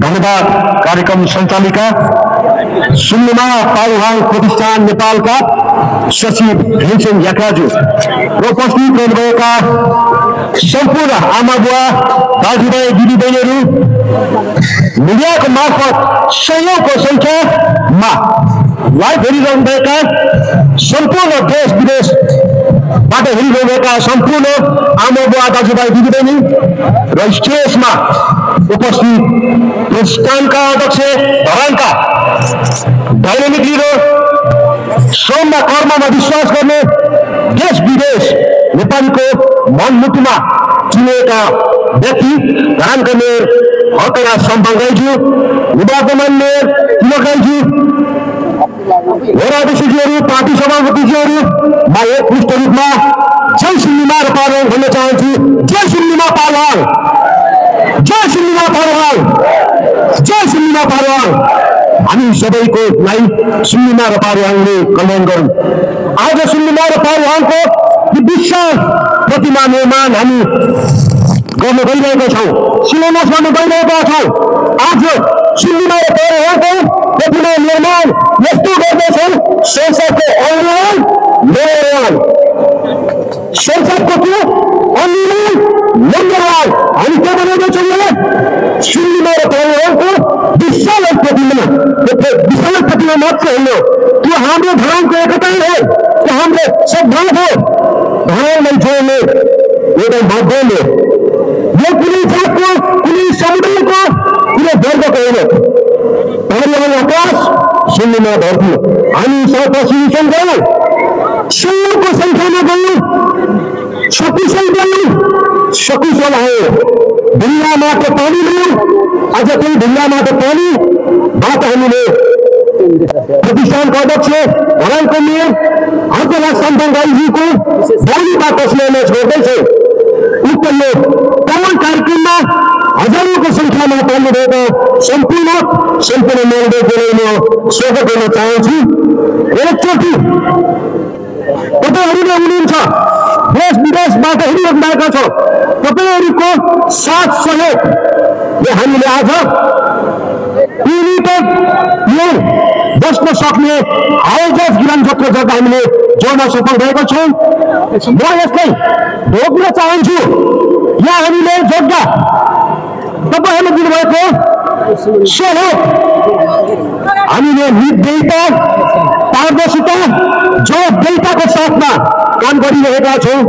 धन्यवाद कार्यक्रम सञ्चालिका सुन्नुमा पारुहाङ प्रतिष्ठान नेपालका सचिव भीमसेन याक्राजु र उपस्थित रहनुभएका सम्पूर्ण आमा बुवा दाजुभाइ दिदीबहिनीहरू मिडियाको मार्फत सयौंको संख्यामा लाइभ हेरिरहनुभएका सम्पूर्ण देश विदेशबाट हेरिरहनुभएका सम्पूर्ण आमा बुवा दाजुभाइ दिदीबहिनी र स्टेजमा उपस्थित प्रतिष्ठानका अध्यक्ष धरानका डाइनामिक लिडर श्रममा कर्ममा विश्वास गर्ने देश विदेश नेपालीको मनमुटुमा चिनेका व्यक्ति धरानका मेयर हतराज सम्भाङज्यू निर्वाचन मेयर तिलक राईज्यू होरादेशीजीहरू पार्टी सभापतिजीहरूमा एक पुष्ट रूपमा जय सिन्धुमा र पारुहाङ भन्न चाहन्छु। जय सिन्धुमा पारुहाङ, जय सिन्धुमा पारुहाङ, जय सिन्धुमा पारुहाङ। हामी सबैको लागि सिन्धुमा र पारुहाङले कल्याण गरौँ। आज सिन्धुमा र पारुहाङको विशाल प्रतिमा निर्माण हामी गर्न गइरहेका छौँ, शिलान्यास गर्न गइरहेका छौँ। आज सिन्धुमा र पारुहाङको प्रतिमा निर्माण यस्तो गर्दैछौँ संसदको अनुमान संसदको त्यो अनुमान नम्बरवान हामी के बनाउँदैछौँ भने सिन्धुमा र पारुहाङको विशाल प्रतिमा, विशाल प्रतिमा मात्र होइन, त्यो हाम्रो धरानको एकता हो, त्यो हाम्रो सद्भाव हो। धरानलाई जोड्ने एउटा माध्यम हो, यो कुनै जातको कुनै समुदायको कुनै वर्गको होइन। पारुहाङ आकाश सिन्धुमा धरती, हामी सर्वशिक्षण गयौँ, सयौंको संख्यामा गयौँ, सकुशल आयो, ढुङ्गाबाट पानी ल्यायौँ। आज त्यही ढुङ्गाबाट पानीबाट हामीले प्रतिष्ठानको अध्यक्ष धरानको मेयर हतराज सम्भाङज्यूको बारीबाट शिलान्यास गर्दैछौँ। उक्त यो प्रमाण कार्यक्रममा हजारौंको संख्यामा पाल्नुभएका सम्पूर्ण मेलदेखि म स्वागत गर्न चाहन्छु। एकचोटि तपाईँहरूले हुनुहुन्छ, देश विदेशबाट हेरिरहनु भएको छ, तपाईँहरूको साथ सहयोगले हामीले आज बस्न सक्ने हावाजहाज विमान जत्रा जग्गा हामीले जोड्न सफल भएका छौँ। म यसलाई ढोक्न चाहन्छु, यहाँ हामीले जग्गा तपाईँहरूले दिनुभएको सहयोग हामीले निर्दयता पारदर्शिता जवाबदेहिताको साथमा काम गरिरहेका छौँ।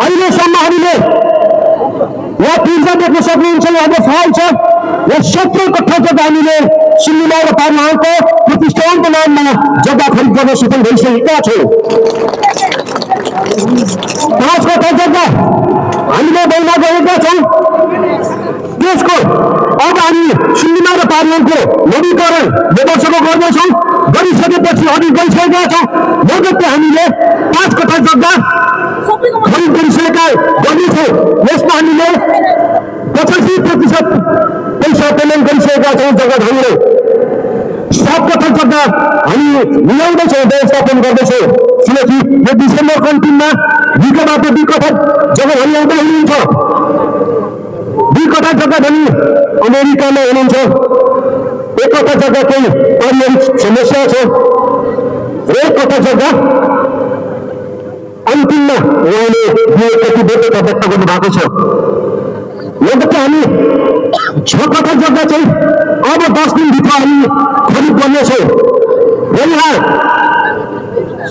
अहिलेसम्म हामीले यहाँ पिर्जा देख्न सक्नुहुन्छ, अब फल छ, यो 17 कट्ठा जग्गा हामीले सिन्धुमा र पारुहाङको प्रतिष्ठानको नाममा जग्गा खरिद गर्न सफल भइसकेका छौँ। 5 कट्ठा जग्गा हामीले बैना गरेका छौँ। त्यसको अब हामी सिन्धुमा र पारुहाङको नवीकरण वर्षको गर्दैछौँ, गरिसकेपछि अघि गइसकेका छौँ। लगत्तै हामीले 5 कट्ठा जग्गा खरिद गरिसकेका गर्नेछौँ। यसमा हामीले 85% पैसा पेमेन्ट गरिसकेका छौँ। जग्गा हामीले 7 कट्ठा जग्गा हामी मिलाउँदैछौँ, व्यवस्थापन गर्दैछौँ। किनकि यो डिसेम्बरको अन्तिममा 2 कट्ठा जग्गा भनी आउँदै हुनुहुन्छ, 2 कट्ठा जग्गा भनी अमेरिकामा हुनुहुन्छ, 1 कट्ठा जग्गा केही पारिवारिक समस्या छ, 1 कट्ठा जग्गा अन्तिममा उहाँले प्रतिबद्धता व्यक्त गर्नु भएको छ। लगत्तै हामी 6 कट्ठा जग्गा चाहिँ अब 10 दिनभित्र हामी खरिद गर्नेछौँ। र यहाँ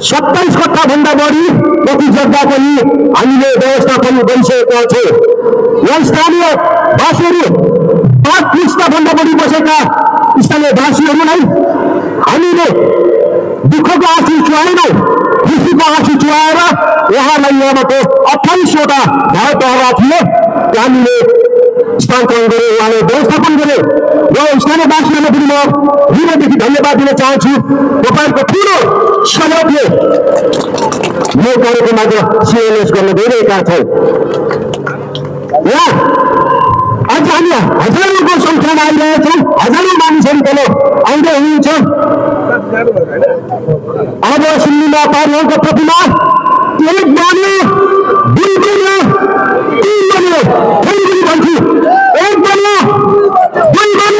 27 कट्ठा भन्दा बढी प्रति जग्गा पनि हामीले व्यवस्थापन गरिसकेका छौँ। यहाँ स्थानीय वासीहरू 5 पृष्ठ भन्दा बढी बसेका स्थानीय वासीहरूलाई हामीले दुःखको आँसु चुहाएनौँ, खुसीको आँसु चुहाएर उहाँलाई यहाँबाट 28वटा घर टहरा थियो, हामीले स्थानान्तरण गऱ्यौँ, उहाँले व्यवस्थापन गऱ्यौँ। र स्थानीय वासीहरूलाई पनि म हृदयदेखि धन्यवाद दिन चाहन्छु। तपाईँहरूको ठुलो सहयोगले यो कार्यक्रम आज शिलान्यास गर्न गइरहेका छौँ। यहाँ आज हामी हजारौंको संख्यामा आइरहेका छौँ, हजारौं मानिसहरू तल आउँदै हुनुहुन्छ। अब सिन्धुमा पारुहाङको प्रतिमा 1 बन्यो, 2 बन्यो, 3 बन्यो, भन्छु 1 बन्यो, 2 बन्यो।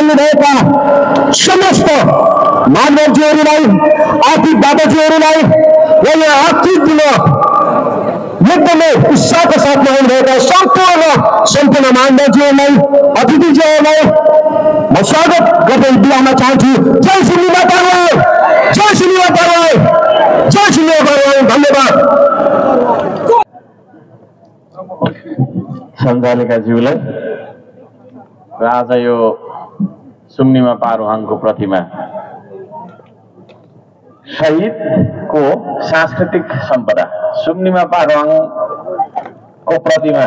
गर्नुभएका समस्त मानवजीहरूलाई, आर्थिक दाताजीहरूलाई र यो आर्थिक दिन एकदमै उत्साहका साथ ल्याउनुभएका सम्पूर्ण मानवजीहरूलाई, अतिथिजीहरूलाई म स्वागत गर्दै बिहान चाहन्छु। जय श्रीनिवास बरुवाल, जय श्रीनिवास बरुवाल, जय श्रीनिवास बरुवाल। धन्यवाद। सञ्चालिकाज्यूलाई र आज यो सुम्निमा पारूहाङको प्रतिमा शहीदको सांस्कृतिक सम्पदा सुम्निमा पारूहाङको प्रतिमा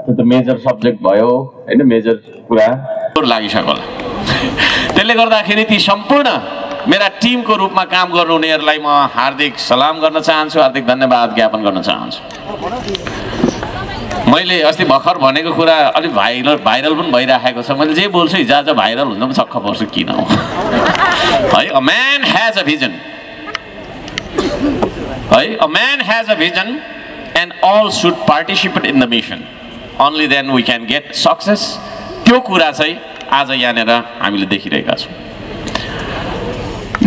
त्यो त मेजर सब्जेक्ट भयो हैन, मेजर कुरा लागिसक्यो होला। त्यसले गर्दाखेरि ती सम्पूर्ण मेरा टिमको रूपमा काम गर्नुहुनेहरूलाई म हार्दिक सलाम गर्न चाहन्छु, हार्दिक धन्यवाद ज्ञापन गर्न चाहन्छु। मैले अस्ति भर्खर भनेको कुरा अलिक भाइरल पनि भइराखेको छ। मैले जे बोल्छु हिजो भाइरल हुन्छ म छक्क पर्छु किन हो है। A man has a vision है, a man has a vision and all should participate in the mission, only then we can get success. त्यो कुरा चाहिँ आज यहाँनिर हामीले देखिरहेका छौँ।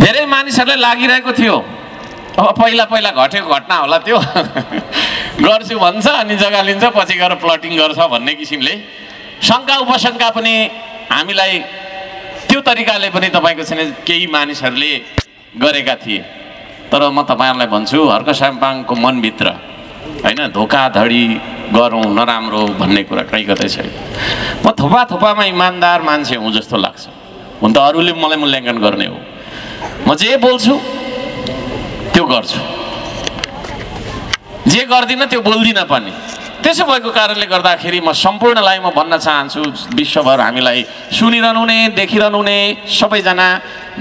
धेरै मानिसहरूलाई लागिरहेको थियो अब पहिला घटेको घटना होला त्यो गर्छु भन्छ अनि जग्गा लिन्छ, पछि गएर प्लटिङ गर्छ भन्ने किसिमले शङ्का उपशङ्का पनि हामीलाई त्यो तरिकाले पनि तपाईँको छैन केही मानिसहरूले गरेका थिए। तर म तपाईँहरूलाई भन्छु हर्क साम्पाङको मनभित्र होइन धोकाधडी गरौँ नराम्रो भन्ने कुरा कहीँ कतै छैन। म थोपामा इमान्दार मान्छे हुँ जस्तो लाग्छ। हुन त अरूले मलाई मूल्याङ्कन गर्ने हो, म जे बोल्छु त्यो गर्छु, जे गर्दिनँ त्यो बोल्दिनँ पनि। त्यसो भएको कारणले गर्दाखेरि म सम्पूर्णलाई म भन्न चाहन्छु, विश्वभर हामीलाई सुनिरहनु हुने देखिरहनु हुने सबैजना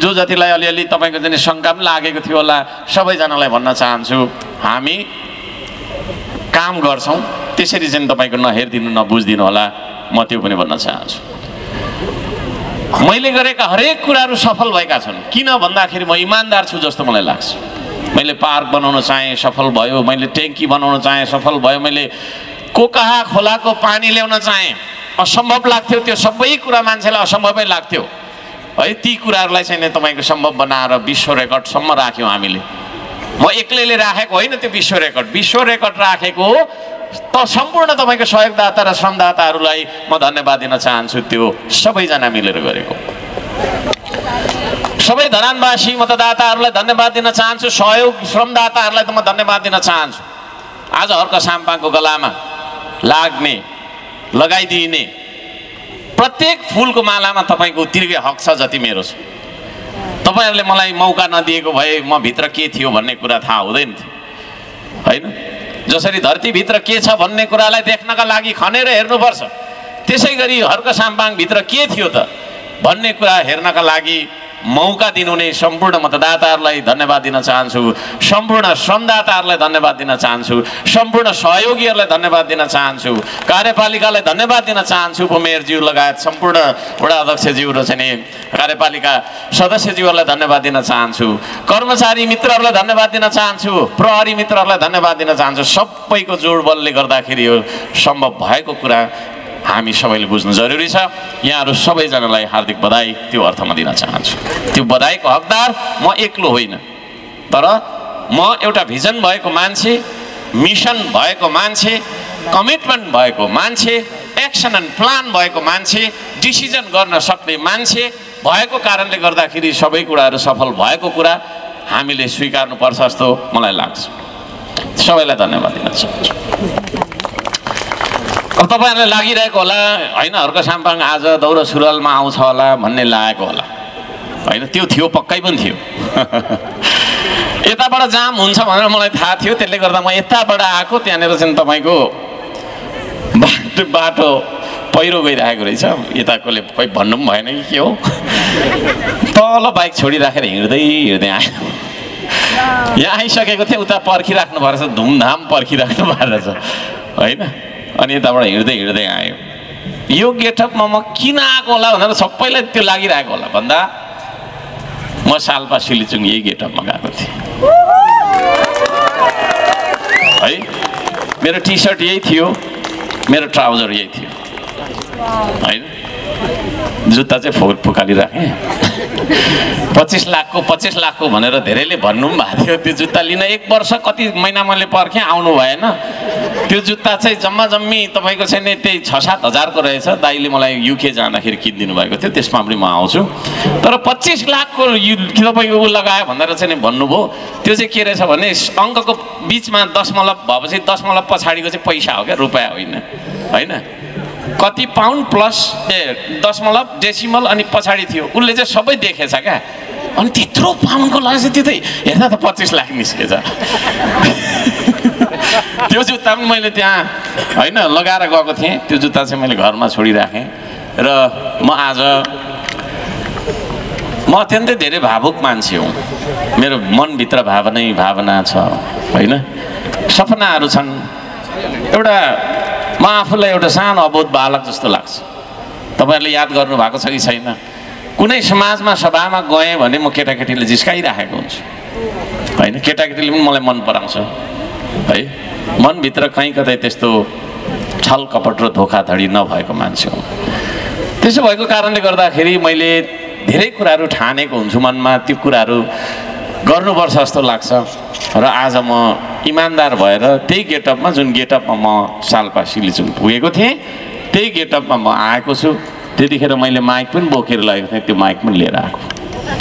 जो जतिलाई अलिअलि तपाईँको चाहिँ शङ्का पनि लागेको थियो होला सबैजनालाई भन्न चाहन्छु हामी काम गर्छौँ। त्यसरी चाहिँ तपाईँको नहेरिदिनु नबुझिदिनु होला, म त्यो पनि भन्न चाहन्छु। मैले गरेका हरेक कुराहरू सफल भएका छन्। किन भन्दाखेरि म इमान्दार छु जस्तो मलाई लाग्छ। मैले पार्क बनाउन चाहेँ सफल भयो, मैले ट्याङ्की बनाउन चाहेँ सफल भयो, मैले कोकाहा खोलाको पानी ल्याउन चाहेँ असम्भव लाग्थ्यो, त्यो सबै कुरा मान्छेलाई असम्भवै लाग्थ्यो है। ती कुराहरूलाई चाहिँ तपाईँको सम्भव बनाएर विश्व रेकर्डसम्म राख्यौँ हामीले। म एक्लैले राखेको होइन त्यो विश्व रेकर्ड राखेको त सम्पूर्ण तपाईँको सहयोगदाता र श्रमदाताहरूलाई म धन्यवाद दिन चाहन्छु। त्यो सबैजना मिलेर गरेको। सबै धरानवासी मतदाताहरूलाई धन्यवाद दिन चाहन्छु, सहयोग श्रमदाताहरूलाई त म धन्यवाद दिन चाहन्छु। आज हर्क साम्पाङको गलामा लाग्ने लगाइदिने प्रत्येक फुलको मालामा तपाईँको तिर्गे हक छ जति मेरो छ। तपाईँहरूले मलाई मौका नदिएको भए म भित्र के थियो भन्ने कुरा थाहा हुँदैन थियो होइन। जसरी धरतीभित्र के छ भन्ने कुरालाई देख्नका लागि खनेर हेर्नुपर्छ, त्यसै गरी हर्क साम्पाङभित्र के थियो त भन्ने कुरा हेर्नका लागि मौका दिनुहुने सम्पूर्ण मतदाताहरूलाई धन्यवाद दिन चाहन्छु, सम्पूर्ण श्रमदाताहरूलाई धन्यवाद दिन चाहन्छु, सम्पूर्ण सहयोगीहरूलाई धन्यवाद दिन चाहन्छु, कार्यपालिकालाई धन्यवाद दिन चाहन्छु, उपमेयरज्यू लगायत सम्पूर्ण वडा अध्यक्षज्यू र चाहिँ कार्यपालिका सदस्यज्यूहरूलाई धन्यवाद दिन चाहन्छु, कर्मचारी मित्रहरूलाई धन्यवाद दिन चाहन्छु, प्रहरी मित्रहरूलाई धन्यवाद दिन चाहन्छु। सबैको जोडबलले गर्दाखेरि यो सम्भव भएको कुरा हामी सबैले बुझ्नु जरुरी छ। यहाँहरू सबैजनालाई हार्दिक बधाई त्यो अर्थमा दिन चाहन्छु। त्यो बधाईको हकदार म एक्लो होइन, तर म एउटा भिजन भएको मान्छे, मिसन भएको मान्छे, कमिटमेन्ट भएको मान्छे, एक्सन एन्ड प्लान भएको मान्छे, डिसिजन गर्न सक्ने मान्छे भएको कारणले गर्दाखेरि सबै कुराहरू सफल भएको कुरा हामीले स्वीकार्नुपर्छ जस्तो मलाई लाग्छ। सबैलाई धन्यवाद दिन चाहन्छु। अब तपाईँहरूलाई लागिरहेको होला होइन हर्क साम्पाङ आज दौरा सुरुवालमा आउँछ होला भन्ने लागेको होला होइन, त्यो थियो पक्कै पनि थियो। यताबाट जाम हुन्छ भनेर मलाई थाहा थियो, त्यसले गर्दा म यताबाट आएको। त्यहाँनिर चाहिँ तपाईँको बाटो पहिरो गइरहेको रहेछ, यताकोले खोइ भन्नु पनि भएन कि के हो, तल बाइक छोडिराखेर हिँड्दै आयो। यहाँ आइसकेको थियो, उता पर्खिराख्नु भएको रहेछ, धुमधाम पर्खिराख्नु भएको रहेछ होइन। अनि यताबाट हिँड्दै आयो। यो गेटअपमा म किन आएको होला भनेर सबैलाई त्यो लागिरहेको होला भन्दा म सालपा सिलिचुङ यही गेटअपमा गएको थिएँ है। मेरो टी सर्ट यही थियो, मेरो ट्राउजर यही थियो होइन। जुत्ता चाहिँ फुकालिराखेँ 25 लाखको भनेर धेरैले भन्नु पनि भएको थियो। त्यो जुत्ता लिन 1 वर्ष कति महिना मैले पर्खेँ, आउनु भएन। त्यो जुत्ता चाहिँ जम्मा जम्मी तपाईँको चाहिँ नि त्यही 6-7 हजारको रहेछ। दाइले मलाई युके जाँदाखेरि किनिदिनु भएको थियो, त्यसमा पनि म आउँछु। तर 25 लाखको तपाईँको लगायो भनेर चाहिँ नि भन्नुभयो। त्यो चाहिँ के रहेछ भने अङ्कको बिचमा दशमलव भएपछि दशमलव पछाडिको चाहिँ पैसा हो क्या, रुपियाँ होइन। कति पाउन्ड प्लस दशमलव डेसिमल अनि पछाडि थियो, उसले चाहिँ सबै देखेछ क्या। अनि त्यत्रो पाउन्डको लागेछ, त्यो त हेर्दा त 25 लाख निस्केछ। त्यो जुत्ता पनि मैले त्यहाँ होइन लगाएर गएको थिएँ। त्यो जुत्ता चाहिँ मैले घरमा छोडिराखेँ। र म अत्यन्तै धेरै भावुक मान्छे हुँ। मेरो मनभित्र भावना छ होइन, सपनाहरू छन्। एउटा म आफूलाई एउटा सानो अबोध बालक जस्तो लाग्छ। तपाईँहरूले याद गर्नु भएको छ कि छैन, कुनै समाजमा सभामा गएँ भने म केटाकेटीले जिस्काइराखेको हुन्छु होइन। केटाकेटीले पनि मलाई मन पराउँछ है। मनभित्र कहीँ कतै त्यस्तो छल कपट र धोखाधडी नभएको मान्छे हो। त्यसो भएको कारणले गर्दाखेरि मैले धेरै कुराहरू ठानेको हुन्छु मनमा, त्यो कुराहरू गर्नुपर्छ जस्तो लाग्छ। र आज म इमान्दार भएर त्यही गेटअपमा, जुन गेटअपमा म सालपा सिलिचुङ पुगेको थिएँ, त्यही गेटअपमा म आएको छु। त्यतिखेर मैले माइक पनि बोकेर लगेको थिएँ, त्यो माइक पनि लिएर आएको।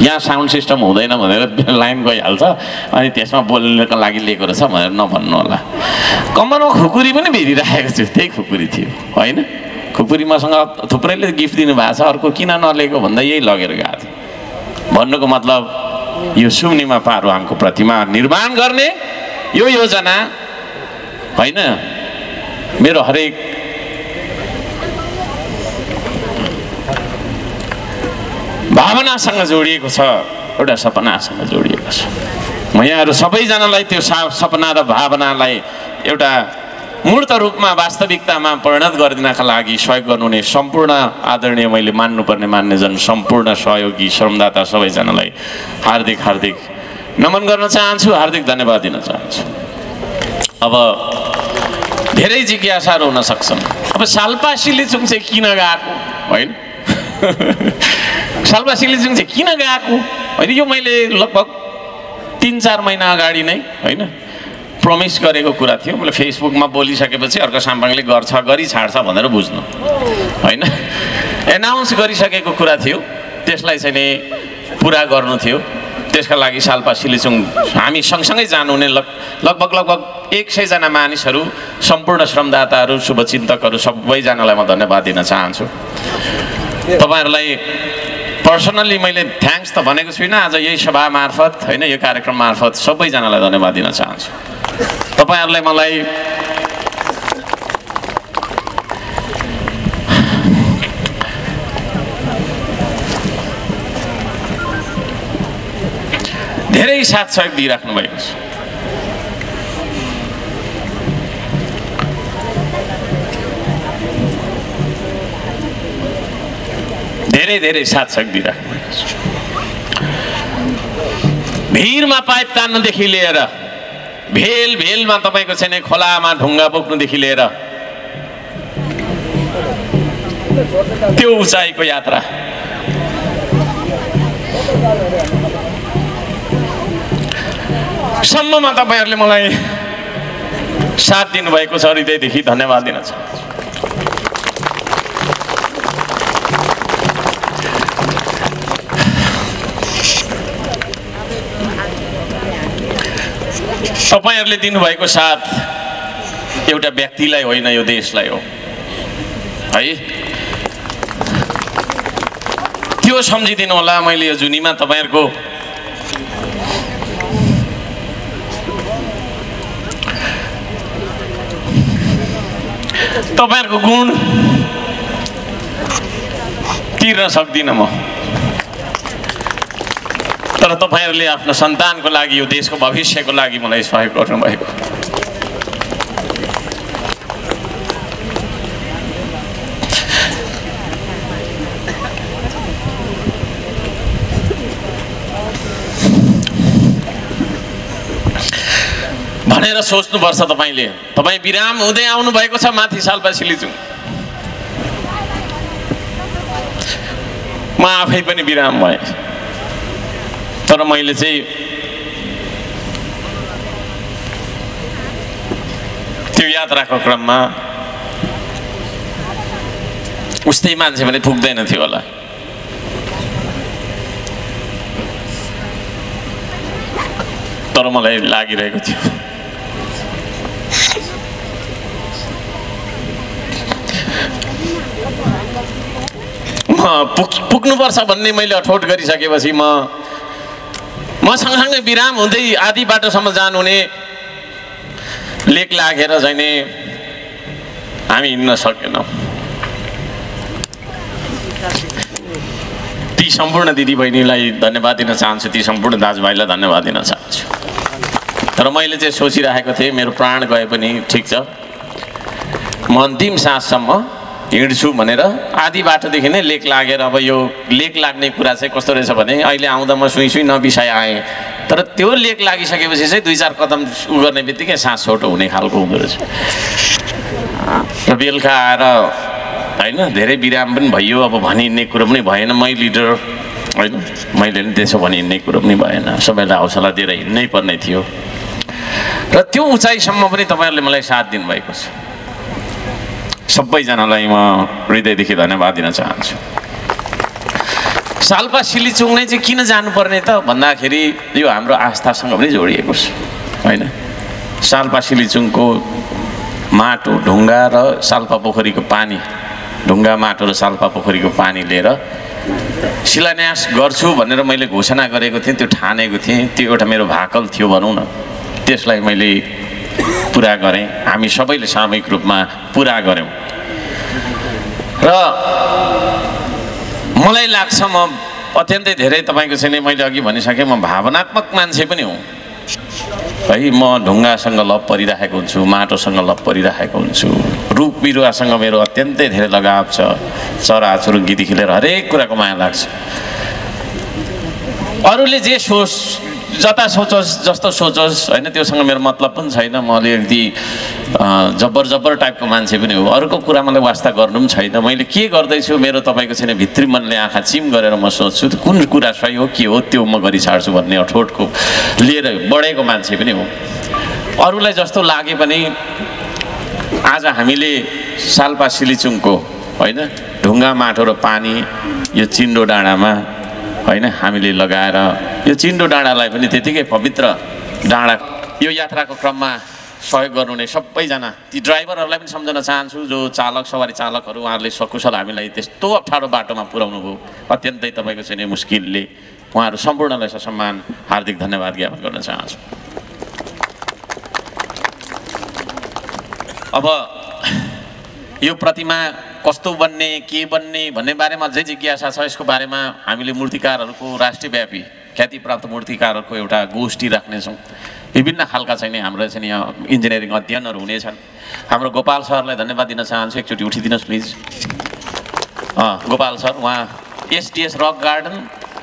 यहाँ साउन्ड सिस्टम हुँदैन भनेर लाइन गइहाल्छ, अनि त्यसमा बोल्नको लागि लिएको रहेछ भनेर नभन्नु होला। कम्मरमा खुकुरी पनि भिडिराखेको छु, त्यही खुकुरी थियो होइन। खुकुरी मसँग थुप्रैले गिफ्ट दिनुभएको छ, अर्को किन नलिएको भन्दा यही लगेर गएको थियो। भन्नुको मतलब यो सुम्निमा पारुहाङको प्रतिमा निर्माण गर्ने यो योजना होइन, मेरो हरेक भावनासँग जोडिएको छ, एउटा सपनासँग जोडिएको छ। म यहाँहरू सबैजनालाई त्यो सपना र भावनालाई एउटा मूर्त रूपमा वास्तविकतामा परिणत गरिदिनका लागि सहयोग गर्नुहुने सम्पूर्ण आदरणीय, मैले मान्यजन, सम्पूर्ण सहयोगी श्रमदाता सबैजनालाई हार्दिक नमन गर्न चाहन्छु, हार्दिक धन्यवाद दिन चाहन्छु। अब धेरै जिज्ञासाहरू हुन सक्छन्। अब सालपा सिलिचुङ चाहिँ किन गएको होइन, सालपा सिलिचुङ चाहिँ किन गएको होइन, यो मैले लगभग 3-4 महिना अगाडि नै होइन प्रमिस गरेको कुरा थियो। मैले फेसबुकमा बोलिसकेपछि अर्को साम्पाङले गरी छाड्छ भनेर बुझ्नु होइन, एनाउन्स गरिसकेको कुरा थियो, त्यसलाई चाहिँ नि पुरा गर्नु थियो। त्यसका लागि सालपा सिलिचुङ हामी सँगसँगै जानुहुने लगभग 100 जना मानिसहरू, सम्पूर्ण श्रमदाताहरू, शुभचिन्तकहरू सबैजनालाई म धन्यवाद दिन चाहन्छु। तपाईँहरूलाई पर्सनल्ली मैले थ्याङ्क्स त भनेको छुइनँ, आज यही सभा मार्फत होइन, यो कार्यक्रम मार्फत सबैजनालाई धन्यवाद दिन चाहन्छु। तपाईँहरूलाई मलाई धेरै साथ सहयोग दिइराख्नु भएको छ। धेरै साथ सहयोग दिइराख्नु भएको छ। भिरमा पाइप तान्नुदेखि लिएर भेलमा तपाईँको चाहिँ खोलामा ढुङ्गा बोक्नुदेखि लिएर त्यो उचाइको यात्रा सम्ममा तपाईँहरूले मलाई साथ दिनुभएको छ, हृदयदेखि धन्यवाद दिन चाहन्छु। तपाईँहरूले दिनुभएको साथ एउटा व्यक्तिलाई होइन, यो देशलाई हो है। त्यो सम्झिदिनु होला। मैले यो जुनीमा तपाईँहरूको गुण तिर्न सक्दिनँ म, तर तपाईँहरूले आफ्नो सन्तानको लागि, यो देशको भविष्यको लागि मलाई सहयोग गर्नुभएको। भनेर सोच्नुपर्छ तपाईँले। तपाईँ बिराम हुँदै आउनु भएको छ माथि सालपा सिलिचुङ। म आफै पनि बिराम भएँ। तर मैले चाहिँ त्यो यात्राको क्रममा उस्तै मान्छे भने पुग्दैन थियो होला। तर मलाई लागिरहेको थियो म पुग्नुपर्छ भन्ने मैले अठोट गरिसकेपछि म सँगसँगै बिराम हुँदै आधी बाटोसम्म जानुहुने लेक लागेर चाहिँ नि हामी हिँड्न सकेनौँ। ती सम्पूर्ण दिदीबहिनीलाई धन्यवाद दिन चाहन्छु, ती सम्पूर्ण दाजुभाइलाई धन्यवाद दिन चाहन्छु। तर मैले चाहिँ सोचिरहेको थिएँ मेरो प्राण गए पनि ठिक छ, म अन्तिम साससम्म हिँड्छु भनेर आधी बाटोदेखि नै लेक लागेर। अब यो लेक लाग्ने कुरा चाहिँ कस्तो रहेछ भने अहिले आउँदा म सुई सुई नबिसाइ आएँ, तर त्यो लेक लागिसकेपछि चाहिँ 2-4 कदम उ गर्ने बित्तिकै सास छोटो हुने खालको हुँदो रहेछ। र बेलुका आएर होइन धेरै बिराम पनि भइयो। अब भनिहिँड्ने कुरो पनि भएन, मै लिडर होइन, मैले पनि त्यसो भनिहिँड्ने कुरो पनि भएन, सबैलाई हौसला दिएर हिँड्नै पर्ने थियो। र त्यो उचाइसम्म पनि तपाईँहरूले मलाई साथ दिनुभएको छ। सबैजनालाई म हृदयदेखि धन्यवाद दिन चाहन्छु। साल्पा सिलिचुङ नै चाहिँ किन जानुपर्ने त भन्दाखेरि यो हाम्रो आस्थासँग पनि जोडिएको छ होइन। साल्पा सिलिचुङको माटो, ढुङ्गा र साल्पा पोखरीको पानी, ढुङ्गा माटो र साल्पा पोखरीको पानी लिएर शिलान्यास गर्छु भनेर मैले घोषणा गरेको थिएँ, त्यो ठानेको थिएँ, त्यो एउटा मेरो भाकल थियो भनौँ न। त्यसलाई मैले पुरा गरेँ, हामी सबैले सामूहिक रूपमा पुरा गऱ्यौँ। र मलाई लाग्छ म अत्यन्तै धेरै तपाईँको चाहिँ मैले अघि भनिसकेँ, म भावनात्मक मान्छे पनि हुँ है। म ढुङ्गासँग लप परिराखेको हुन्छु, माटोसँग लप परिराखेको हुन्छु, रुख बिरुवासँग मेरो अत्यन्तै धेरै लगाव छ, चराचुरुङ्गीदेखि लिएर हरेक कुराको माया लाग्छ। अरूले जे जता सोचोस् जस्तो सोचोस् होइन, त्योसँग मेरो मतलब पनि छैन। म अलिकति जब्बर टाइपको मान्छे पनि हो, अरूको कुरा मलाई वास्ता गर्नु पनि छैन। मैले के गर्दैछु मेरो तपाईँको छैन भित्री मनले आँखा चिम गरेर म सोच्छु कुन कुरा सही हो के हो त्यो म गरी छाड्छु भन्ने अठोटको लिएर बढेको मान्छे पनि हो। अरूलाई जस्तो लागे पनि आज हामीले साल्पा सिलिचुङको होइन ढुङ्गा माटो र पानी यो चिन्डो डाँडामा होइन हामीले लगाएर यो चिन्डो डाँडालाई पनि त्यतिकै पवित्र डाँडा यो यात्राको क्रममा सहयोग गर्नुहुने सबैजना ती ड्राइभरहरूलाई पनि सम्झन चाहन्छु, जो चालक सवारी चालकहरू उहाँहरूले सकुशल हामीलाई त्यस्तो अप्ठ्यारो बाटोमा पुर्याउनु भयो अत्यन्तै तपाईँको चाहिँ मुस्किलले। उहाँहरू सम्पूर्णलाई ससम्मान हार्दिक धन्यवाद ज्ञापन गर्न चाहन्छु। अब यो प्रतिमा कस्तो बन्ने के बन्ने भन्ने बारेमा अझै जिज्ञासा छ। यसको बारेमा हामीले मूर्तिकारहरूको राष्ट्रव्यापी ख्यातिप्राप्त मूर्तिकारहरूको एउटा गोष्ठी राख्नेछौँ। विभिन्न खालका चाहिँ हाम्रो चाहिँ यहाँ इन्जिनियरिङ अध्ययनहरू हुनेछन्। हाम्रो गोपाल सरलाई धन्यवाद दिन चाहन्छु, एकचोटि उठिदिनुहोस् प्लिज। गोपाल सर उहाँ एसडिएस रक गार्डन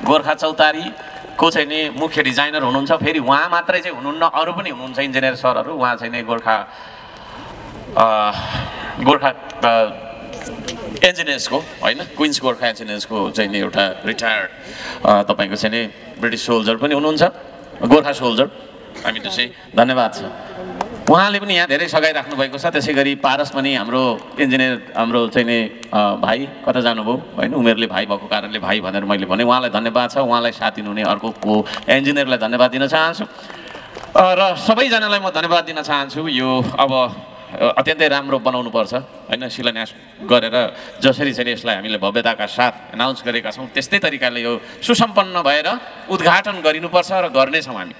गोर्खा चौतारीको चाहिँ नि मुख्य डिजाइनर हुनुहुन्छ। फेरि उहाँ मात्रै चाहिँ हुनुहुन्न, अरू पनि हुनुहुन्छ इन्जिनियर सरहरू। उहाँ चाहिँ नि गोर्खा इन्जिनियर्सको होइन क्विन्स गोर्खा इन्जिनियर्सको चाहिँ नि एउटा रिटायर्ड तपाईँको चाहिँ नि ब्रिटिस सोल्जर पनि हुनुहुन्छ, गोर्खा सोल्जर। हामी त्यो चाहिँ धन्यवाद छ। उहाँले पनि यहाँ धेरै सघाइराख्नु भएको छ। त्यसै गरी पारस पनि हाम्रो इन्जिनियर हाम्रो चाहिँ नि भाइ कता जानुभयो होइन, उमेरले भाइ भएको कारणले भाइ भनेर मैले भने, उहाँलाई धन्यवाद छ। उहाँलाई साथ दिनुहुने अर्को इन्जिनियरलाई धन्यवाद दिन चाहन्छु र सबैजनालाई म धन्यवाद दिन चाहन्छु। यो अब अत्यन्तै राम्रो बनाउनु पर्छ होइन, शिलान्यास गरेर जसरी चाहिँ यसलाई हामीले भव्यताका साथ एनाउन्स गरेका छौँ त्यस्तै तरिकाले यो सुसम्पन्न भएर उद्घाटन गरिनुपर्छ र गर्नेछौँ हामी।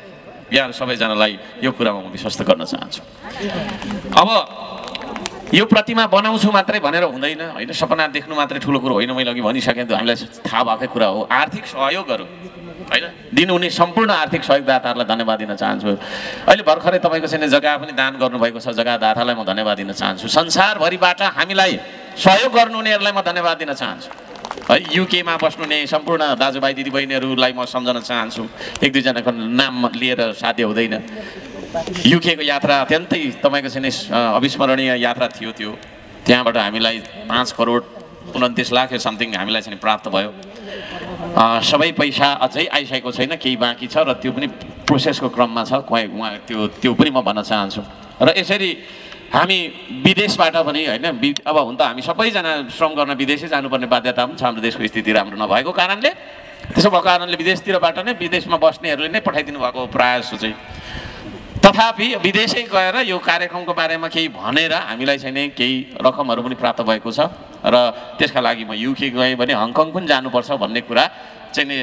यहाँ सबैजनालाई यो कुरामा म विश्वस्त गर्न चाहन्छु। अब यो प्रतिमा बनाउँछु मात्रै भनेर हुँदैन होइन, सपना देख्नु मात्रै ठुलो कुरो होइन। मैले अघि भनिसकेँ हामीलाई थाहा भएकै कुरा हो। आर्थिक सहयोगहरू होइन दिनुहुने सम्पूर्ण आर्थिक सहयोगदाताहरूलाई धन्यवाद दिन चाहन्छु। अहिले भर्खरै तपाईँको चाहिँ जग्गा पनि दान गर्नुभएको छ, जग्गादातालाई म धन्यवाद दिन चाहन्छु। संसारभरिबाट हामीलाई सहयोग गर्नुहुनेहरूलाई म धन्यवाद दिन चाहन्छु है। युकेमा बस्नुहुने सम्पूर्ण दाजुभाइ दिदीबहिनीहरूलाई म सम्झन चाहन्छु। 1-2जनाको नाम लिएर साध्य हुँदैन। युकेको यात्रा अत्यन्तै तपाईँको चाहिँ अविस्मरणीय यात्रा थियो। त्यहाँबाट हामीलाई 5 करोड 29 लाख समथिङ हामीलाई चाहिँ प्राप्त भयो। सबै पैसा अझै आइसकेको छैन, केही बाँकी छ र त्यो पनि प्रोसेसको क्रममा छ। त्यो पनि म भन्न चाहन्छु। र यसरी हामी विदेशबाट पनि होइन, अब हुन त हामी सबैजना श्रम गर्न विदेशै जानुपर्ने बाध्यता पनि छ हाम्रो देशको स्थिति राम्रो नभएको कारणले। त्यसो भएको कारणले विदेशतिरबाट नै विदेशमा बस्नेहरूले नै पठाइदिनु भएको प्रयास चाहिँ। तथापि विदेशै गएर यो कार्यक्रमको बारेमा केही भनेर हामीलाई चाहिँ नि केही रकमहरू पनि प्राप्त भएको छ र त्यसका लागि म युके गएँ भने हङकङ पनि जानुपर्छ भन्ने कुरा चाहिँ नि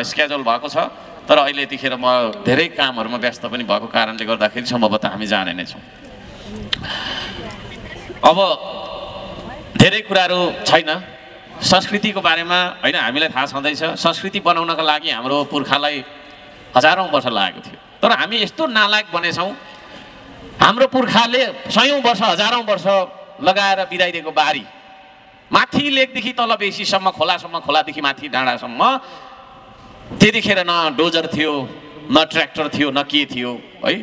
स्केड्युल भएको छ। तर अहिले यतिखेर म धेरै कामहरूमा व्यस्त पनि भएको कारणले गर्दाखेरि सम्भवतः हामी जाने नै छौँ। अब धेरै कुराहरू छैन संस्कृतिको बारेमा होइन, हामीलाई थाहा छँदैछ संस्कृति बनाउनका लागि हाम्रो पुर्खालाई हजारौँ वर्ष लागेको थियो। तर हामी यस्तो नालायक बनेछौँ, हाम्रो पुर्खाले सयौँ वर्ष हजारौँ वर्ष लगाएर बिराइदिएको बारी, माथि लेकदेखि तल बेसीसम्म, खोलासम्म, खोलादेखि माथि डाँडासम्म, त्यतिखेर न डोजर थियो, न ट्र्याक्टर थियो, न के थियो है,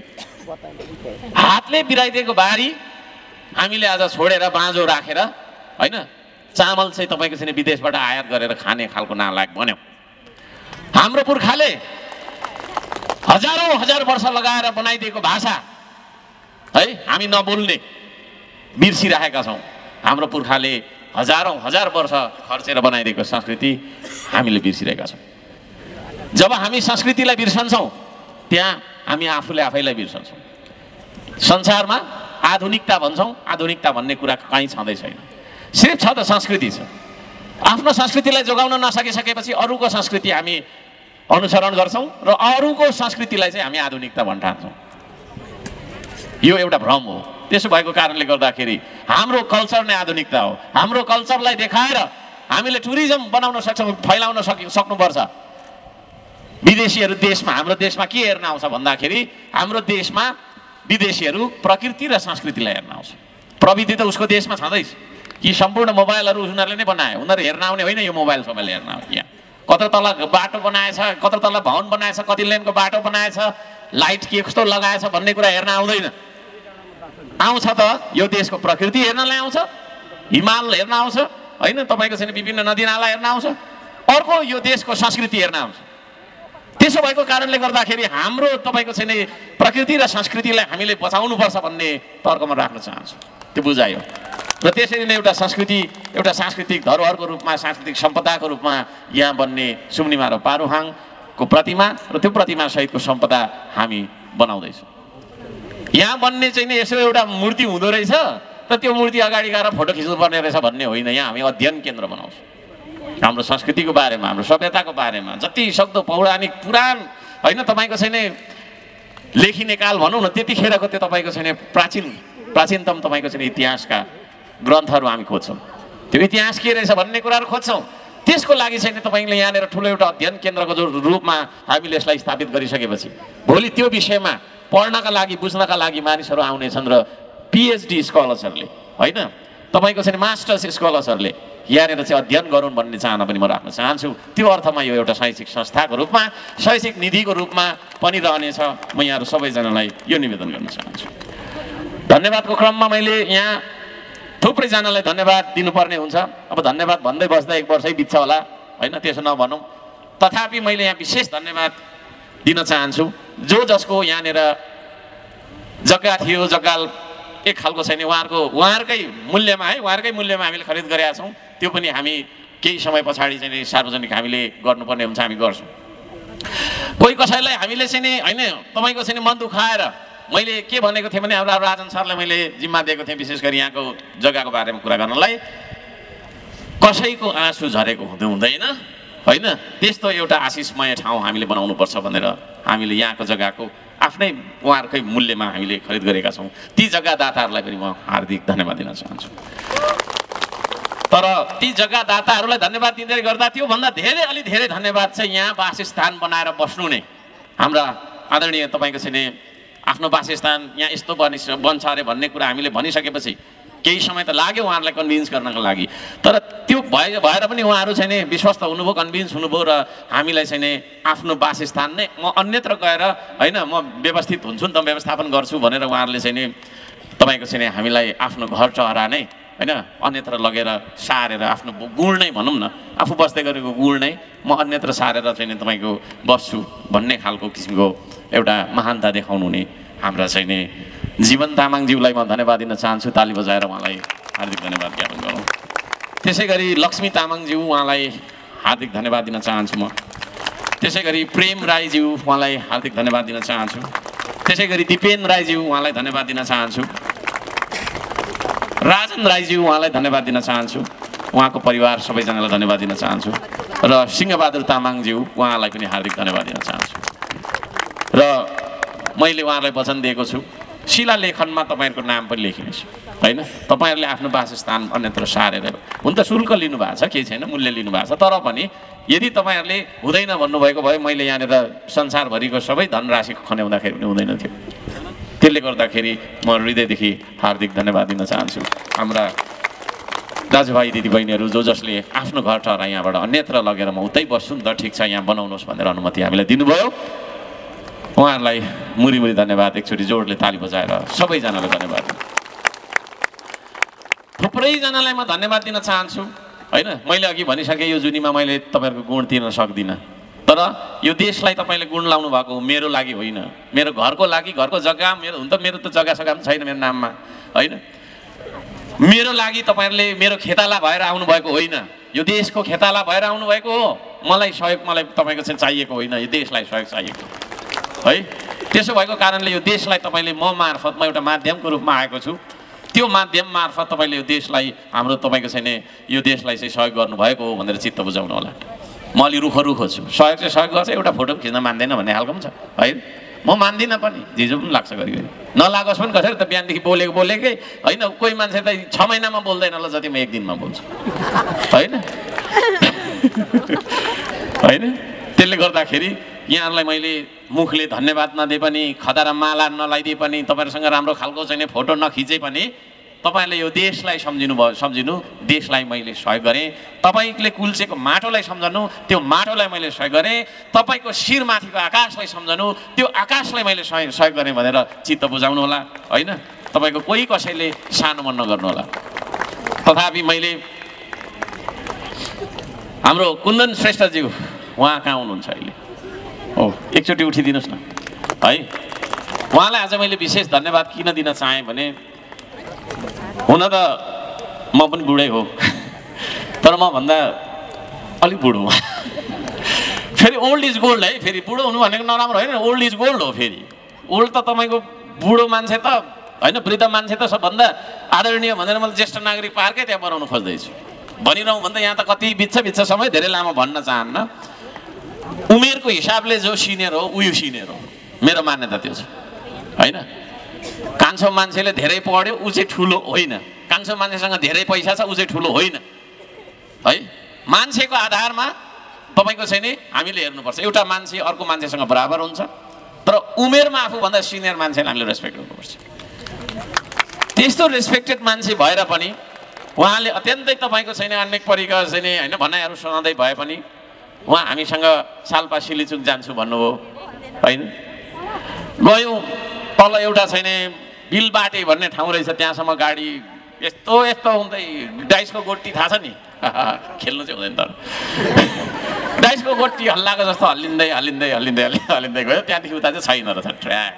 हातले बिराइदिएको बारी हामीले आज छोडेर बाँझो राखेर होइन, चामल चाहिँ तपाईँको चाहिँ विदेशबाट आयात गरेर खाने खालको नालायक बन्यौँ। हाम्रो पुर्खाले हजारौँ हजार वर्ष लगाएर बनाइदिएको भाषा है हामी नबोल्ने बिर्सिरहेका छौँ। हाम्रो पुर्खाले हजारौँ हजार वर्ष खर्चेर बनाइदिएको संस्कृति हामीले बिर्सिरहेका छौँ। जब हामी संस्कृतिलाई बिर्सन्छौँ त्यहाँ हामी आफूले आफैलाई बिर्सन्छौँ। संसारमा आधुनिकता भन्छौँ, आधुनिकता भन्ने कुरा कहीँ छँदै छैन। सिर्फ छ त संस्कृति छ। आफ्नो संस्कृतिलाई जोगाउन नसकिसकेपछि अरूको संस्कृति हामी अनुसरण गर्छौँ र अरूको संस्कृतिलाई चाहिँ हामी आधुनिकता भन्न ठान्छौँ। यो एउटा भ्रम हो। त्यसो भएको कारणले गर्दाखेरि हाम्रो कल्चर नै आधुनिकता हो। हाम्रो कल्चरलाई देखाएर हामीले टुरिज्म बनाउन सक्छौँ, फैलाउन सक्नुपर्छ। विदेशीहरू देशमा, हाम्रो देशमा के हेर्न आउँछ भन्दाखेरि हाम्रो देशमा विदेशीहरू प्रकृति र संस्कृतिलाई हेर्न आउँछ। प्रविधि त उसको देशमा छँदैछ कि सम्पूर्ण मोबाइलहरू उनीहरूले नै बनाए। उनीहरू हेर्न आउने होइन, यो मोबाइल सबैले हेर्न आउने। यहाँ कत्रो तल बाटो बनाएछ, कत्रो तल भवन बनाएछ, कति लेनको बाटो बनाएछ, लाइट के कस्तो लगाएछ भन्ने कुरा हेर्न आउँदैन। आउँछ त यो देशको प्रकृति हेर्नलाई आउँछ, हिमाल हेर्न आउँछ होइन, तपाईँको चाहिँ विभिन्न नदीनाला हेर्न आउँछ, अर्को यो देशको संस्कृति हेर्न आउँछ। त्यसो भएको कारणले गर्दाखेरि हाम्रो तपाईँको चाहिँ प्रकृति र संस्कृतिलाई हामीले बचाउनुपर्छ भन्ने तर्क म राख्न चाहन्छु। त्यो बुझायो र त्यसरी नै एउटा संस्कृति, एउटा सांस्कृतिक धरोहरको रूपमा, सांस्कृतिक सम्पदाको रूपमा यहाँ बन्ने सुम्निमा र पारुहाङको प्रतिमा र त्यो प्रतिमा सहितको सम्पदा हामी बनाउँदैछौँ। यहाँ बन्ने चाहिँ नि यसो एउटा मूर्ति हुँदो रहेछ र त्यो मूर्ति अगाडि गएर फोटो खिच्नुपर्ने रहेछ भन्ने होइन। यहाँ हामी अध्ययन केन्द्र बनाउँछौँ। हाम्रो संस्कृतिको बारेमा, हाम्रो सभ्यताको बारेमा जति सक्दो पौराणिक पुराण होइन, तपाईँको चाहिँ नि लेखिने काल भनौँ न, त्यतिखेरको त्यो तपाईँको चाहिँ प्राचीनतम तपाईँको चाहिँ इतिहासका ग्रन्थहरू हामी खोज्छौँ। त्यो इतिहास के रहेछ भन्ने कुराहरू खोज्छौँ। त्यसको लागि चाहिँ तपाईँले यहाँनिर ठुलो एउटा अध्ययन केन्द्रको जो रूपमा हामीले यसलाई स्थापित गरिसकेपछि भोलि त्यो विषयमा पढ्नका लागि, बुझ्नका लागि मानिसहरू आउनेछन् र पिएचडी स्कलर्सहरूले होइन, तपाईँको चाहिँ मास्टर्स स्कलर्सहरूले यहाँनिर चाहिँ अध्ययन गरून् भन्ने चाहना पनि म राख्न चाहन्छु। त्यो अर्थमा यो एउटा शैक्षिक संस्थाको रूपमा, शैक्षिक निधिको रूपमा पनि रहनेछ। म यहाँहरू सबैजनालाई यो निवेदन गर्न चाहन्छु। धन्यवादको क्रममा मैले यहाँ थुप्रैजनालाई धन्यवाद दिनुपर्ने हुन्छ। अब धन्यवाद भन्दै बस्दा 1 वर्षै बित्छ होला होइन, त्यसो नभनौँ। तथापि मैले यहाँ विशेष धन्यवाद दिन चाहन्छु जो जसको यहाँनिर जग्गा थियो, जग्गा एक खालको छैन, उहाँहरूकै मूल्यमा है, उहाँहरूकै मूल्यमा हामीले खरिद गरेका छौँ। त्यो पनि हामी केही समय पछाडि चाहिँ सार्वजनिक हामीले गर्नुपर्ने हुन्छ, हामी गर्छौँ। कोही कसैलाई हामीले चाहिँ नि होइन, तपाईँको चाहिँ मन दुखाएर मैले के भनेको थिएँ भने हाम्रो राजन सरलाई मैले जिम्मा दिएको थिएँ विशेष गरी यहाँको जग्गाको बारेमा कुरा गर्नलाई। कसैको आँसु झरेको हुँदैन होइन, त्यस्तो एउटा आशिषमय ठाउँ हामीले बनाउनुपर्छ भनेर हामीले यहाँको जग्गाको आफ्नै उहाँहरूकै मूल्यमा हामीले खरिद गरेका छौँ। ती जग्गादाताहरूलाई पनि म हार्दिक धन्यवाद दिन चाहन्छु। तर ती जग्गादाताहरूलाई धन्यवाद दिँदै गर्दा त्योभन्दा अलि धेरै धन्यवाद चाहिँ यहाँ वासस्थान बनाएर बस्नु नै हाम्रा आदरणीय तपाईँको चाहिँ आफ्नो वासस्थान यहाँ यस्तो बन्छ अरे भन्ने कुरा हामीले भनिसकेपछि केही समय त लाग्यो उहाँहरूलाई कन्भिन्स गर्नको लागि। तर त्यो भएर पनि उहाँहरू चाहिँ नि विश्वस्त हुनुभयो, कन्भिन्स हुनुभयो र हामीलाई चाहिँ नि आफ्नो वासस्थान नै म अन्यत्र गएर होइन, म व्यवस्थित हुन्छु नि त, व्यवस्थापन गर्छु भनेर उहाँहरूले चाहिँ नि तपाईँको चाहिँ हामीलाई आफ्नो घर चहरा नै होइन अन्यत्र लगेर सारेर आफ्नो गुण नै भनौँ न आफू बस्दै गरेको गुण नै म अन्यत्र सारेर चाहिँ तपाईँको बस्छु भन्ने खालको किसिमको एउटा महानता देखाउनु हुने हाम्रा चाहिँ नि जीवन तामाङज्यूलाई म धन्यवाद दिन चाहन्छु ताली बजाएर उहाँलाई हार्दिक धन्यवाद ज्ञापन गरौँ त्यसै गरी लक्ष्मी तामाङज्यू उहाँलाई हार्दिक धन्यवाद दिन चाहन्छु म त्यसै गरी प्रेम राईज्यू उहाँलाई हार्दिक धन्यवाद दिन चाहन्छु त्यसै गरी दिपेन राईज्यू उहाँलाई धन्यवाद दिन चाहन्छु राजन राईज्यू उहाँलाई धन्यवाद दिन चाहन्छु उहाँको परिवार सबैजनालाई धन्यवाद दिन चाहन्छु र सिंहबहादुर तामाङज्यू उहाँलाई पनि हार्दिक धन्यवाद दिन चाहन्छु र मैले उहाँलाई वचन दिएको छु शिलालेखनमा तपाईँहरूको नाम पनि लेखिनेछु होइन तपाईँहरूले आफ्नो वासस्थान अन्यत्र सारेर हुन त शुल्क लिनुभएको छ केही छैन मूल्य लिनुभएको छ तर पनि यदि तपाईँहरूले हुँदैन भन्नुभएको भए मैले यहाँनिर संसारभरिको सबै धनराशि खन्याउँदाखेरि पनि हुँदैन थियो त्यसले गर्दाखेरि म हृदयदेखि हार्दिक धन्यवाद दिन चाहन्छु हाम्रा दाजुभाइ दिदीबहिनीहरू जसले आफ्नो घर ठहरा यहाँबाट अन्यत्र लगेर म उतै बस्छु नि त ठिक छ यहाँ बनाउनुहोस् भनेर अनुमति हामीलाई दिनुभयो उहाँहरूलाई मुरी मुरी धन्यवाद एकचोटि जोडले ताली बजाएर सबैजनालाई धन्यवाद थुप्रैजनालाई म धन्यवाद दिन चाहन्छु होइन मैले अघि भनिसकेँ यो जुनीमा मैले तपाईँहरूको गुण तिर्न सक्दिनँ तर यो देशलाई तपाईँले गुण लाउनु भएको मेरो लागि होइन मेरो घरको लागि घरको जग्गा मेरो हुन त मेरो त जग्गा सग्गा पनि छैन मेरो नाममा होइन मेरो लागि तपाईँहरूले मेरो खेताला भएर आउनुभएको होइन यो देशको खेताला भएर आउनुभएको हो मलाई सहयोग मलाई तपाईँको चाहिँ चाहिएको होइन यो देशलाई सहयोग चाहिएको है त्यसो भएको कारणले यो देशलाई तपाईँले म मार्फत म एउटा माध्यमको रूपमा आएको छु त्यो माध्यम मार्फत तपाईँले यो देशलाई हाम्रो तपाईँको चाहिँ नि यो देशलाई चाहिँ सहयोग गर्नुभएको हो भनेर चित्त बुझाउनु होला म अलि रुखो छु सहयोग चाहिँ सहयोग गर्छ एउटा फोटो पनि खिच्न मान्दैन भन्ने खालको पनि छ है म मान्दिनँ पनि झिजो पनि लाग्छ घरिघरि नलागोस् पनि कसरी त बिहानदेखि बोलेकै होइन कोही मान्छे त 6 महिनामा बोल्दैन ल जति म 1 दिनमा बोल्छु होइन होइन त्यसले गर्दाखेरि यहाँहरूलाई मैले मुखले धन्यवाद नदिए पनि खदारा माला नलाइदिए पनि तपाईँहरूसँग राम्रो खालको चाहिँ फोटो नखिचे पनि तपाईँहरूले यो देशलाई सम्झिनु देशलाई मैले सहयोग गरेँ तपाईँले कुल्चेको माटोलाई सम्झनु त्यो माटोलाई मैले सहयोग गरेँ तपाईँको शिरमाथिको आकाशलाई सम्झनु त्यो आकाशलाई मैले सहयोग गरेँ भनेर चित्त बुझाउनु होला होइन तपाईँको कोही कसैले सानो मन नगर्नु होला तथापि मैले हाम्रो कुन्दन श्रेष्ठज्यू उहाँ कहाँ हुनुहुन्छ अहिले हो एकचोटि उठिदिनुहोस् न है उहाँलाई आज मैले विशेष धन्यवाद किन दिन चाहेँ भने हुन त म पनि बुढै हो तर म भन्दा अलिक बुढो फेरि ओल्ड इज गोल्ड है फेरि बुढो हुनु भनेको नराम्रो होइन ओल्ड इज गोल्ड हो फेरि ओल्ड त तपाईँको बुढो मान्छे त होइन वृद्ध मान्छे त सबभन्दा आदरणीय भनेर मैले ज्येष्ठ नागरिक पार्कै त्यहाँ बनाउनु खोज्दैछु भनिरहँ भन्दा यहाँ त कति बित्छ समय धेरै लामो भन्न चाहन्न उमेरको हिसाबले जो सिनियर हो उयो सिनियर हो मेरो मान्यता त्यो छ होइन कान्छो मान्छेले धेरै पढ्यो ऊ चाहिँ ठुलो होइन कान्छो मान्छेसँग धेरै पैसा छ ऊ चाहिँ ठुलो होइन है मान्छेको आधारमा तपाईँको चाहिँ नि हामीले हेर्नुपर्छ एउटा मान्छे अर्को मान्छेसँग बराबर हुन्छ तर उमेरमा आफूभन्दा सिनियर मान्छेलाई हामीले रेस्पेक्ट गर्नुपर्छ त्यस्तो रेस्पेक्टेड मान्छे भएर पनि उहाँले अत्यन्तै तपाईँको छैन अनेक परिका चाहिँ नि होइन भनाइहरू सुनाउँदै भए पनि उहाँ हामीसँग सालपा सिलिचुक जान्छु भन्नुभयो होइन गयौँ तल एउटा छैन बिलबाटे भन्ने ठाउँ रहेछ त्यहाँसम्म गाडी यस्तो हुँदै डाइसको गोटी थाहा छ नि खेल्नु चाहिँ हुँदैन तर डाइसको गोटी हल्लाएको जस्तो हल्लिँदै गयो त्यहाँदेखि उता चाहिँ छैन रहेछ ट्र्याक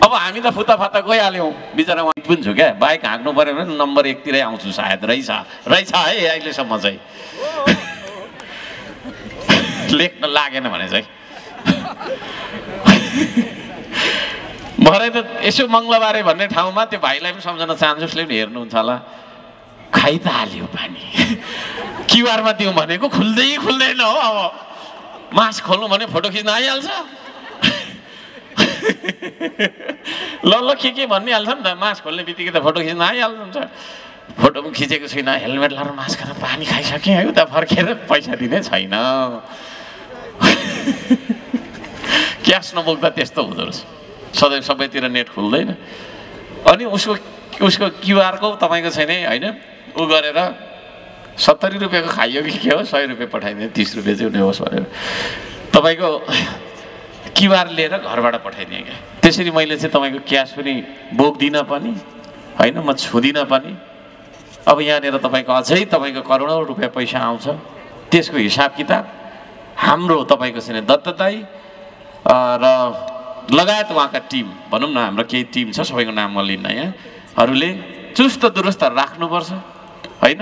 अब हामी त फुत्ताफात्ता गइहाल्यौँ बिचरा उहाँ पनि छु क्या बाइक हाँक्नु पऱ्यो भने नम्बर 1 तिरै आउँछु सायद रहेछ है अहिलेसम्म चाहिँ लेख्न लागेन भने चाहिँ भरे त यसो मङ्गलबारे भन्ने ठाउँमा त्यो भाइलाई पनि सम्झन चाहन्छु उसले पनि हेर्नुहुन्छ होला खाइ त हाल्यो पानी क्युआरमा दिउँ भनेको खुल्दैन हो अब मास खोल्नु भने फोटो खिच्न आइहाल्छ ल के भनिहाल्छ नि त मास खोल्ने बित्तिकै त फोटो खिच्न आइहाल्छ फोटो पनि खिचेको छुइनँ हेलमेट लाएर मास खाएर पानी खाइसकेँ है उता फर्केर पैसा दिने छैन क्यास नबोक्दा त्यस्तो हुँदो रहेछ सधैँ सबैतिर नेट खुल्दैन अनि उसको क्युआरको तपाईँको छैन होइन ऊ गरेर 70 रुपियाँको खाइयो कि के हो 100 रुपियाँ पठाइदियो 30 रुपियाँ चाहिँ हुने होस् भनेर तपाईँको क्युआर लिएर घरबाट पठाइदिएँ क्या त्यसरी मैले चाहिँ तपाईँको क्यास पनि बोक्दिनँ पनि होइन म छुदिनँ पनि अब यहाँनिर तपाईँको अझै तपाईँको करोडौँ रुपियाँ पैसा आउँछ, त्यसको हिसाब किताब हाम्रो तपाईँको चाहिँ दत्त दाइ र लगायत उहाँका टिम, भनौँ न हाम्रो केही टिम छ, सबैको नाम म लिन्न यहाँहरूले चुस्त दुरुस्त राख्नुपर्छ होइन।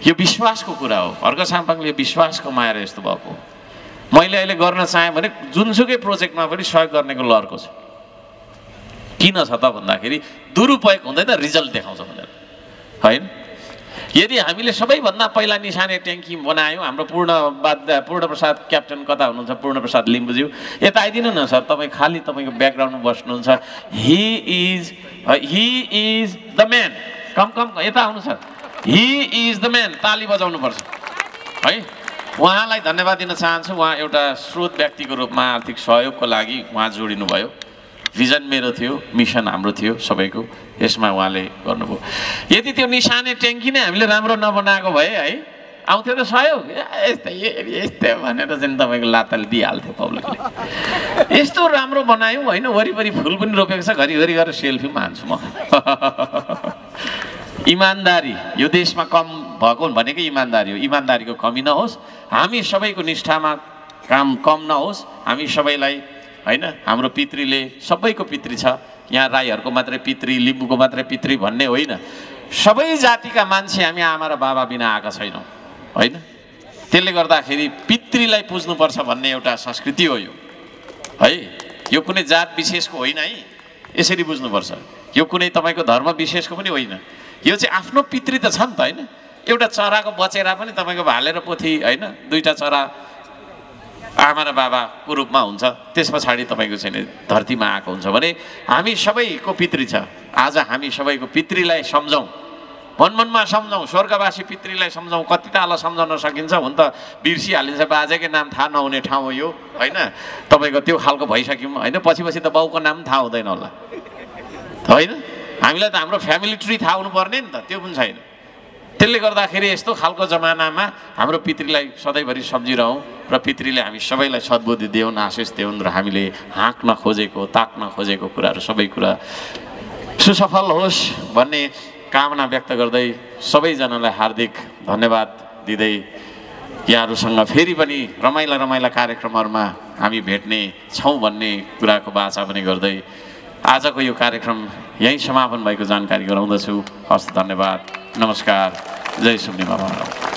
यो विश्वासको कुरा हो। हर्क साम्पाङले विश्वास कमाएर यस्तो भएको हो। मैले अहिले गर्न चाहेँ भने जुनसुकै प्रोजेक्टमा पनि सहयोग गर्नेको लहरको छ। किन छ त भन्दाखेरि दुरुपयोग हुँदैन, रिजल्ट देखाउँछ भनेर होइन। यदि हामीले सबैभन्दा पहिला निशाने ट्याङ्की बनायौँ, हाम्रो पूर्णप्रसाद क्याप्टन कता हुनुहुन्छ, पूर्णप्रसाद लिम्बुज्यू यता आइदिनु न सर, तपाईँ खालि तपाईँको ब्याकग्राउन्डमा बस्नुहुन्छ। हि इज द म्यान, कम यता आउनु sir. He is the man, ताली बजाउनु पर्छ है। उहाँलाई धन्यवाद दिन चाहन्छु। उहाँ एउटा स्रोत व्यक्तिको रूपमा आर्थिक सहयोगको लागि उहाँ जोडिनु भयो। भिजन मेरो थियो, मिसन हाम्रो थियो सबैको, यसमा उहाँले गर्नुभयो। यदि त्यो निशाने ट्याङ्की नै हामीले राम्रो नबनाएको भए है, आउँथ्यो त सहयोग यस्तै भनेर चाहिँ तपाईँको लाताल दिइहाल्थ्यो पब्लिकले। यस्तो राम्रो बनायौँ होइन, वरिपरि फुल पनि रोपेको छ, घरिघरि गरेर सेल्फी पनि हान्छु म। इमान्दारी यो देशमा कम भएको भनेकै इमान्दारी हो। इमान्दारीको कमी नहोस्, हामी सबैको निष्ठामा काम कम नहोस्, हामी सबैलाई होइन, हाम्रो पितृले सबैको पितृ छ, यहाँ राईहरूको मात्रै पितृ, लिम्बूको मात्रै पितृ भन्ने होइन, सबै जातिका मान्छे हामी आमा र बाबा बिना आएका छैनौँ होइन। त्यसले गर्दाखेरि पितृलाई पुज्नुपर्छ भन्ने एउटा संस्कृति हो यो है। यो कुनै जात विशेषको होइन है, यसरी बुझ्नुपर्छ। यो कुनै तपाईँको धर्म विशेषको पनि होइन, यो चाहिँ आफ्नो पितृ त छ नि त होइन। एउटा चराको बचेरा पनि तपाईँको भाले र पोथी होइन, दुईवटा चरा आमा र बाबाको रूपमा हुन्छ, त्यस पछाडि तपाईँको चाहिँ धरतीमा आएको हुन्छ भने हामी सबैको पितृ छ। आज हामी सबैको पितृलाई सम्झौँ, मनमनमा सम्झौँ, स्वर्गवासी पितृलाई सम्झौँ। कति टाढा सम्झाउन सकिन्छ, हुन त बिर्सिहालिन्छ, बाजेकै नाम थाहा नहुने ठाउँ हो यो होइन। तपाईँको त्यो खालको भइसक्यौँ होइन, पछि त बाउको नाम थाहा हुँदैन होला होइन। हामीलाई त हाम्रो फ्यामिली ट्री थाहा हुनुपर्ने नि त, त्यो पनि छैन। त्यसले गर्दाखेरि यस्तो खालको जमानामा हाम्रो पितृलाई सधैँभरि सम्झिरहौँ र पितृले हामी सबैलाई सद्बुद्धि देऊन्, आशिष देऊन् र हामीले हाँक्न खोजेको, ताक्न खोजेको कुराहरू सबै कुरा सुसफल होस् भन्ने कामना व्यक्त गर्दै सबैजनालाई हार्दिक धन्यवाद दिँदै यहाँहरूसँग फेरि पनि रमाइला कार्यक्रमहरूमा हामी भेट्ने छौँ भन्ने कुराको बाचा पनि गर्दै आजको यो कार्यक्रम यहीँ समापन भएको जानकारी गराउँदछु। हस्त, धन्यवाद, नमस्कार, जय सुम्निमा महाराज।